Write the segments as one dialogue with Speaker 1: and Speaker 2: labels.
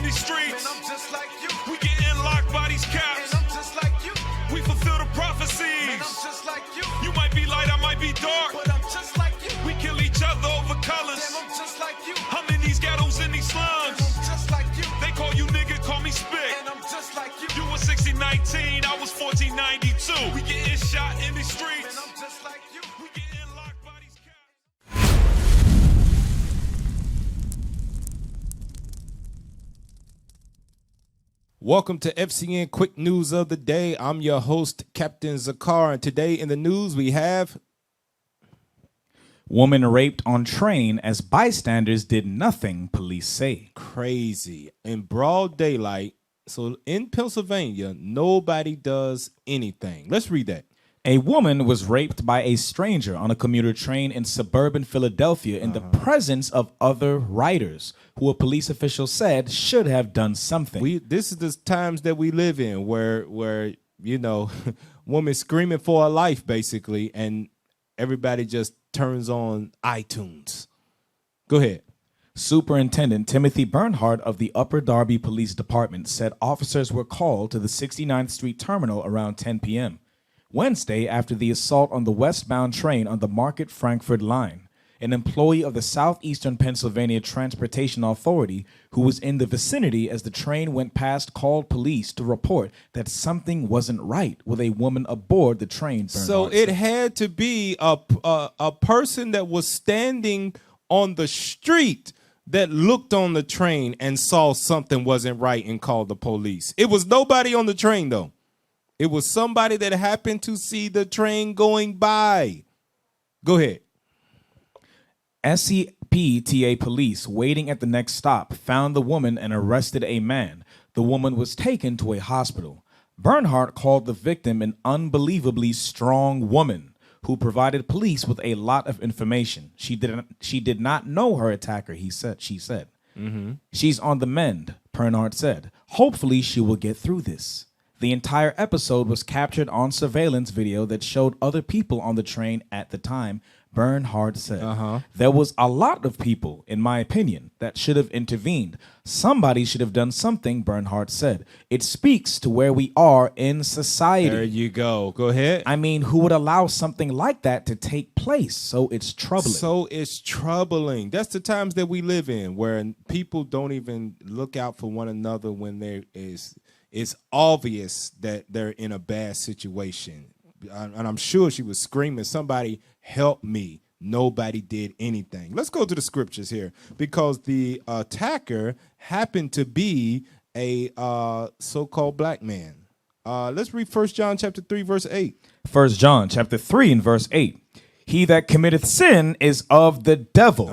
Speaker 1: in these streets. And I'm just like you. We getting locked by these caps. And I'm just like you. We fulfill the prophecies. And I'm just like you. You might be light, I might be dark. But I'm just like you. We kill each other over colors. And I'm just like you. I'm in these ghettos, in these slums. And I'm just like you. They call you nigga, call me spick. And I'm just like you. You was 1619, I was 1492. We getting shot in these streets. And I'm just like you. We getting locked by these caps.
Speaker 2: Welcome to FCN Quick News of the Day. I'm your host, Captain Zakar, and today in the news we have
Speaker 3: woman raped on train as bystanders did nothing, police say.
Speaker 2: Crazy. In broad daylight, so in Pennsylvania, nobody does anything. Let's read that.
Speaker 3: A woman was raped by a stranger on a commuter train in suburban Philadelphia in the presence of other riders, who a police official said should have done something.
Speaker 2: This is the times that we live in where you know, women screaming for her life, basically, and everybody just turns on iTunes. Go ahead.
Speaker 3: Superintendent Timothy Bernhardt of the Upper Darby Police Department said officers were called to the 69th Street Terminal around 10 p.m. Wednesday after the assault on the westbound train on the Market-Frankford line. An employee of the Southeastern Pennsylvania Transportation Authority who was in the vicinity as the train went past called police to report that something wasn't right with a woman aboard the train.
Speaker 2: So it had to be a person that was standing on the street that looked on the train and saw something wasn't right and called the police. It was nobody on the train, though. It was somebody that happened to see the train going by. Go ahead.
Speaker 3: SCPTA police waiting at the next stop found the woman and arrested a man. The woman was taken to a hospital. Bernhardt called the victim an unbelievably strong woman who provided police with a lot of information. She did not know her attacker, she said. She's on the mend, Bernhardt said. Hopefully she will get through this. The entire episode was captured on surveillance video that showed other people on the train at the time, Bernhardt said. There was a lot of people, in my opinion, that should have intervened. Somebody should have done something, Bernhardt said. It speaks to where we are in society.
Speaker 2: There you go. Go ahead.
Speaker 3: I mean, who would allow something like that to take place? So it's troubling.
Speaker 2: So it's troubling. That's the times that we live in where people don't even look out for one another when there is... It's obvious that they're in a bad situation. And I'm sure she was screaming, somebody help me. Nobody did anything. Let's go to the scriptures here because the attacker happened to be a so-called black man. Let's read 1 John chapter 3, verse 8.
Speaker 3: 1 John chapter 3 and verse 8. He that committeth sin is of the devil,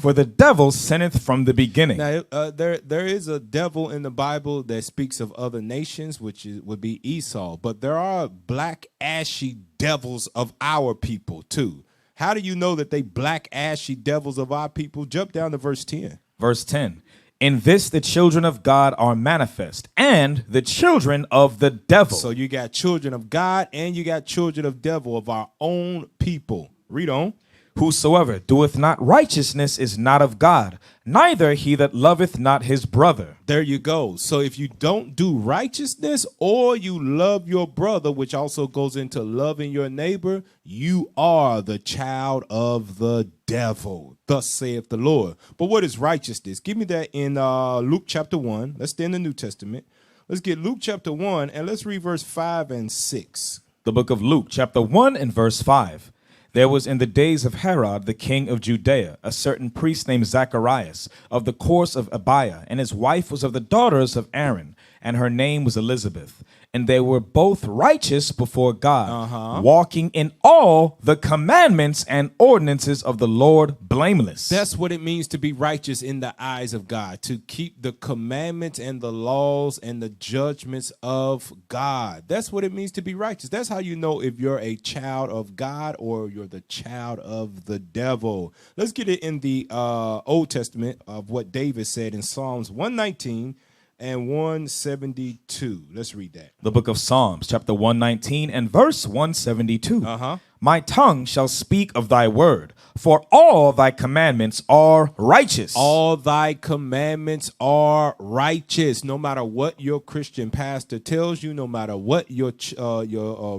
Speaker 3: for the devil sinneth from the beginning.
Speaker 2: Now, there is a devil in the Bible that speaks of other nations, which would be Esau. But there are black, ashy devils of our people, too. How do you know that they black, ashy devils of our people? Jump down to verse 10.
Speaker 3: Verse 10. In this the children of God are manifest, and the children of the devil.
Speaker 2: So you got children of God and you got children of devil of our own people. Read on.
Speaker 3: Whosoever doeth not righteousness is not of God, neither he that loveth not his brother.
Speaker 2: There you go. So if you don't do righteousness or you love your brother, which also goes into loving your neighbor, you are the child of the devil. Thus saith the Lord. But what is righteousness? Give me that in Luke chapter 1. Let's stay in the New Testament. Let's get Luke chapter 1 and let's read verse 5 and 6.
Speaker 3: The book of Luke chapter 1 and verse 5. There was in the days of Herod, the king of Judea, a certain priest named Zacharias, of the course of Abiah, and his wife was of the daughters of Aaron, and her name was Elizabeth. And they were both righteous before God, walking in all the commandments and ordinances of the Lord blameless.
Speaker 2: That's what it means to be righteous in the eyes of God, to keep the commandments and the laws and the judgments of God. That's what it means to be righteous. That's how you know if you're a child of God or you're the child of the devil. Let's get it in the Old Testament of what David said in Psalms 119 and 172. Let's read that.
Speaker 3: The book of Psalms, chapter 119 and verse 172. My tongue shall speak of thy word, For all thy commandments are righteous.
Speaker 2: All thy commandments are righteous. No matter what your Christian pastor tells you, no matter what your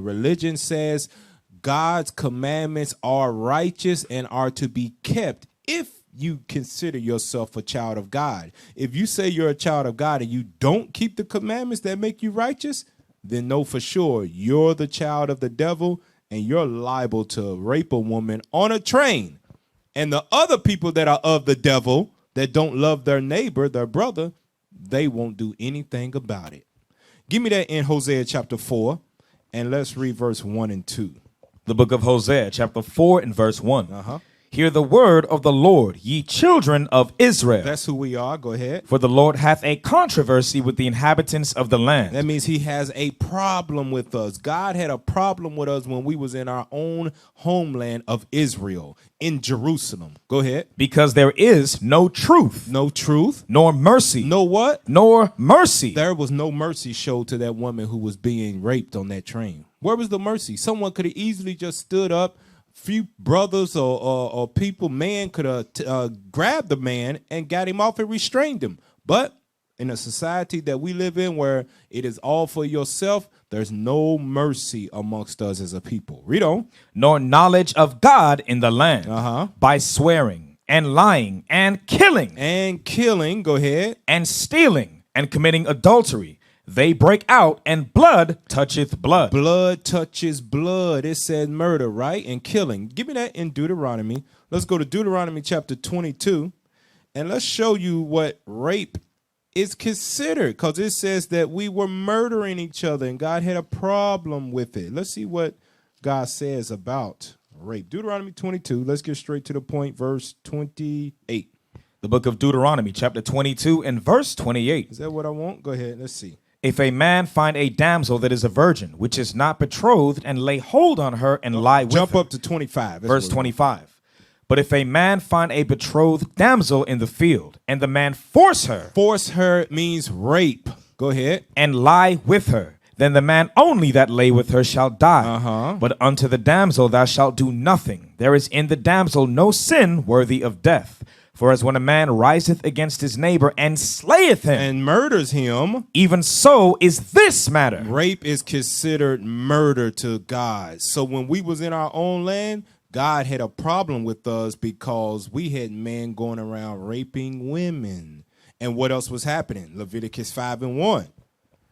Speaker 2: religion says, God's commandments are righteous and are to be kept if you consider yourself a child of God. If you say you're a child of God and you don't keep the commandments that make you righteous, then know for sure you're the child of the devil and you're liable to rape a woman on a train. And the other people that are of the devil that don't love their neighbor, their brother, they won't do anything about it. Give me that in Hosea chapter 4, and let's read verse 1 and 2.
Speaker 3: The book of Hosea, chapter 4 and verse 1. Hear the word of the Lord, ye children of Israel.
Speaker 2: That's who we are. Go ahead.
Speaker 3: For the Lord hath a controversy with the inhabitants of the land.
Speaker 2: That means he has a problem with us. God had a problem with us when we was in our own homeland of Israel, in Jerusalem. Go ahead.
Speaker 3: Because there is no truth.
Speaker 2: No truth.
Speaker 3: Nor mercy.
Speaker 2: No what?
Speaker 3: Nor mercy.
Speaker 2: There was no mercy showed to that woman who was being raped on that train. Where was the mercy? Someone could have easily just stood up. Few brothers or people, man could have grabbed the man and got him off and restrained him. But in a society that we live in where it is all for yourself, there's no mercy amongst us as a people. Read on.
Speaker 3: Nor knowledge of God in the land. By swearing and lying and killing.
Speaker 2: And killing, go ahead.
Speaker 3: And stealing and committing adultery. They break out, and blood toucheth blood.
Speaker 2: Blood touches blood. It said murder, right? And killing. Give me that in Deuteronomy. Let's go to Deuteronomy chapter 22, and let's show you what rape is considered, because it says that we were murdering each other, and God had a problem with it. Let's see what God says about rape. Deuteronomy 22. Let's get straight to the point. Verse 28.
Speaker 3: The book of Deuteronomy, chapter 22, and verse 28.
Speaker 2: Is that what I want? Go ahead. Let's see.
Speaker 3: If a man find a damsel that is a virgin, which is not betrothed, and lay hold on her and lie with her.
Speaker 2: Jump up to 25.
Speaker 3: Verse 25. But if a man find a betrothed damsel in the field, and the man force her.
Speaker 2: Force her means rape. Go ahead.
Speaker 3: And lie with her. Then the man only that lay with her shall die. But unto the damsel thou shalt do nothing. There is in the damsel no sin worthy of death. For as when a man riseth against his neighbor and slayeth him,
Speaker 2: and murders him,
Speaker 3: even so is this matter.
Speaker 2: Rape is considered murder to God. So when we was in our own land, God had a problem with us because we had men going around raping women. And what else was happening? Leviticus 5 and 1.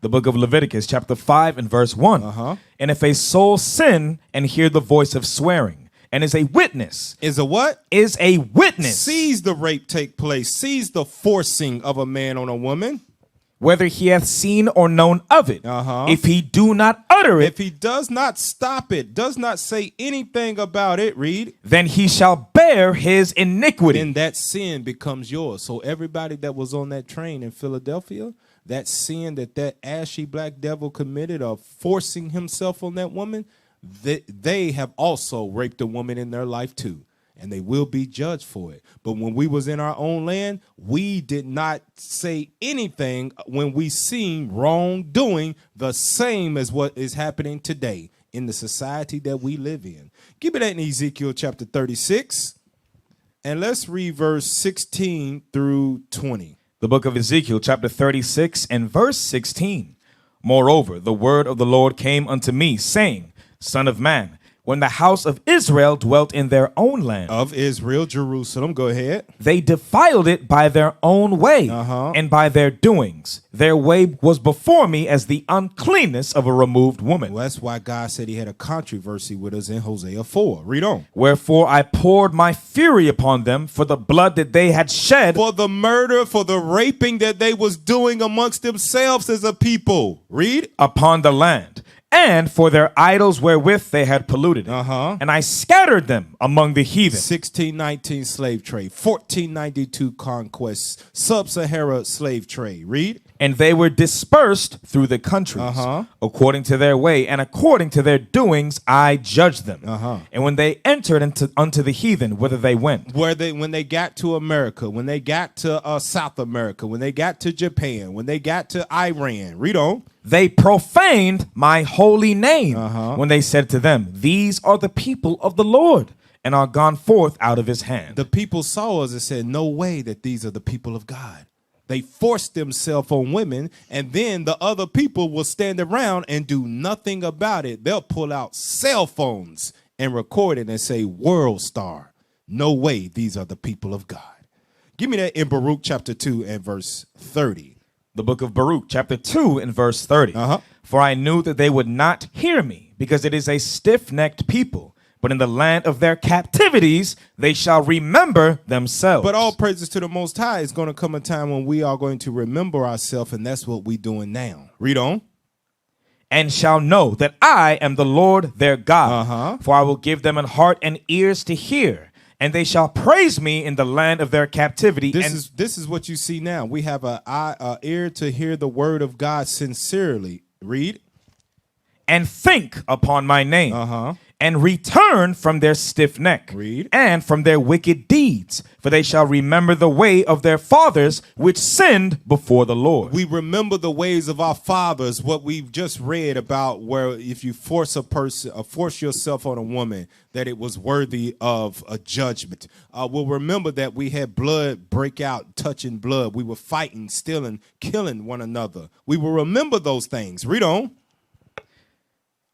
Speaker 3: The book of Leviticus, chapter 5 and verse 1. And if a soul sin and hear the voice of swearing, and is a witness.
Speaker 2: Is a what?
Speaker 3: Is a witness.
Speaker 2: Sees the rape take place. Sees the forcing of a man on a woman.
Speaker 3: Whether he hath seen or known of it. If he do not utter it.
Speaker 2: If he does not stop it, does not say anything about it, read.
Speaker 3: Then he shall bear his iniquity.
Speaker 2: Then that sin becomes yours. So everybody that was on that train in Philadelphia, that sin that ashy black devil committed of forcing himself on that woman, they have also raped a woman in their life too, and they will be judged for it. But when we was in our own land, we did not say anything when we seen wrongdoing, the same as what is happening today in the society that we live in. Give me that in Ezekiel chapter 36, and let's read verse 16 through 20.
Speaker 3: The book of Ezekiel chapter 36 and verse 16. Moreover, the word of the Lord came unto me, saying, Son of man, when the house of Israel dwelt in their own land.
Speaker 2: Of Israel, Jerusalem, go ahead.
Speaker 3: They defiled it by their own way and by their doings. Their way was before me as the uncleanness of a removed woman.
Speaker 2: Well, that's why God said he had a controversy with us in Hosea 4. Read on.
Speaker 3: Wherefore I poured my fury upon them for the blood that they had shed.
Speaker 2: For the murder, for the raping that they was doing amongst themselves as a people. Read.
Speaker 3: Upon the land. And for their idols wherewith they had polluted it. And I scattered them among the heathen.
Speaker 2: 1619 slave trade, 1492 conquest, sub-Sahara slave trade. Read.
Speaker 3: And they were dispersed through the countries, according to their way and according to their doings, I judged them. And when they entered unto the heathen, whither they went,
Speaker 2: when they got to America, when they got to South America, when they got to Japan, when they got to Iran, read on.
Speaker 3: They profaned my holy name when they said to them, These are the people of the Lord. and are gone forth out of his hand.
Speaker 2: The people saw us and said, no way that these are the people of God. They forced themselves on women, and then the other people will stand around and do nothing about it. They'll pull out cell phones and record it and say, World Star. No way these are the people of God. Give me that in Baruch chapter 2 and verse 30.
Speaker 3: The book of Baruch, chapter 2 and verse 30. For I knew that they would not hear me, because it is a stiff-necked people. But in the land of their captivities, they shall remember themselves.
Speaker 2: But all praises to the Most High. It's going to come a time when we are going to remember ourselves, and that's what we're doing now. Read on.
Speaker 3: And shall know that I am the Lord their God. For I will give them an heart and ears to hear, and they shall praise me in the land of their captivity.
Speaker 2: This is what you see now. We have an ear to hear the word of God sincerely. Read.
Speaker 3: And think upon my name. And return from their stiff neck.
Speaker 2: Read.
Speaker 3: And from their wicked deeds, for they shall remember the way of their fathers, which sinned before the Lord.
Speaker 2: We remember the ways of our fathers, what we've just read about, where if you force a person, or force yourself on a woman, that it was worthy of a judgment. We'll remember that we had blood break out, touching blood. We were fighting, stealing, killing one another. We will remember those things. Read on.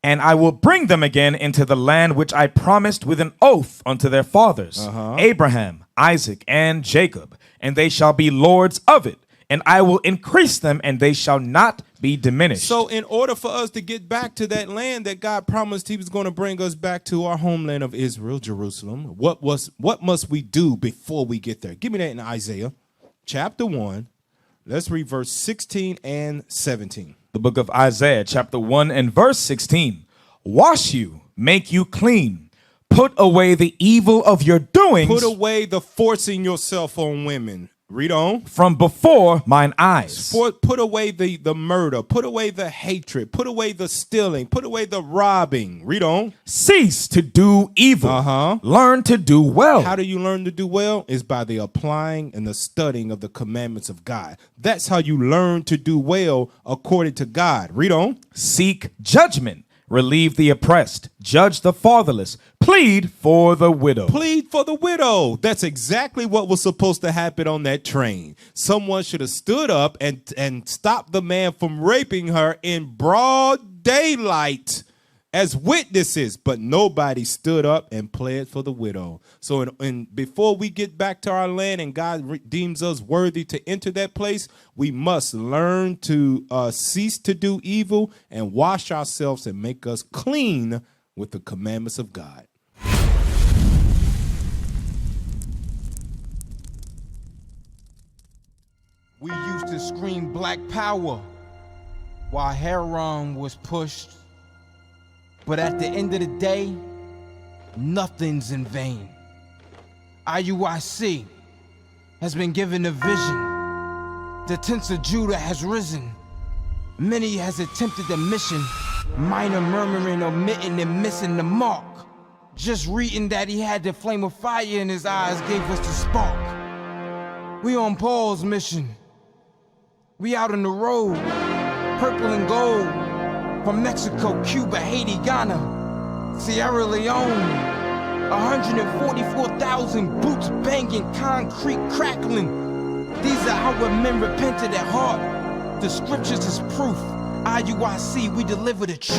Speaker 3: And I will bring them again into the land which I promised with an oath unto their fathers, Abraham, Isaac, and Jacob, and they shall be lords of it. And I will increase them, and they shall not be diminished.
Speaker 2: So in order for us to get back to that land that God promised he was going to bring us back to, our homeland of Israel, Jerusalem, what must we do before we get there? Give me that in Isaiah chapter 1. Let's read verse 16 and 17.
Speaker 3: The book of Isaiah, chapter 1 and verse 16. Wash you, make you clean. Put away the evil of your doings.
Speaker 2: Put away the forcing yourself on women. Read on.
Speaker 3: From before mine eyes.
Speaker 2: Put away the murder. Put away the hatred. Put away the stealing. Put away the robbing. Read on.
Speaker 3: Cease to do evil. Learn to do well.
Speaker 2: How do you learn to do well? Is by the applying and the studying of the commandments of God. That's how you learn to do well according to God. Read on.
Speaker 3: Seek judgment. Relieve the oppressed, judge the fatherless, plead for the widow.
Speaker 2: Plead for the widow. That's exactly what was supposed to happen on that train. Someone should have stood up and stopped the man from raping her in broad daylight as witnesses, but nobody stood up and pled for the widow. So before we get back to our land and God deems us worthy to enter that place, we must learn to cease to do evil and wash ourselves and make us clean with the commandments of God.
Speaker 4: We used to scream black power while heroin was pushed. But at the end of the day, nothing's in vain. IUIC has been given a vision. The tents of Judah has risen. Many has attempted the mission, minor murmuring, omitting, and missing the mark. Just reading that he had the flame of fire in his eyes gave us the spark. We on Paul's mission. We out on the road, purple and gold. From Mexico, Cuba, Haiti, Ghana, Sierra Leone, 144,000 boots banging, concrete crackling. These are our men repented at heart. The scriptures is proof. IUIC, we deliver the truth.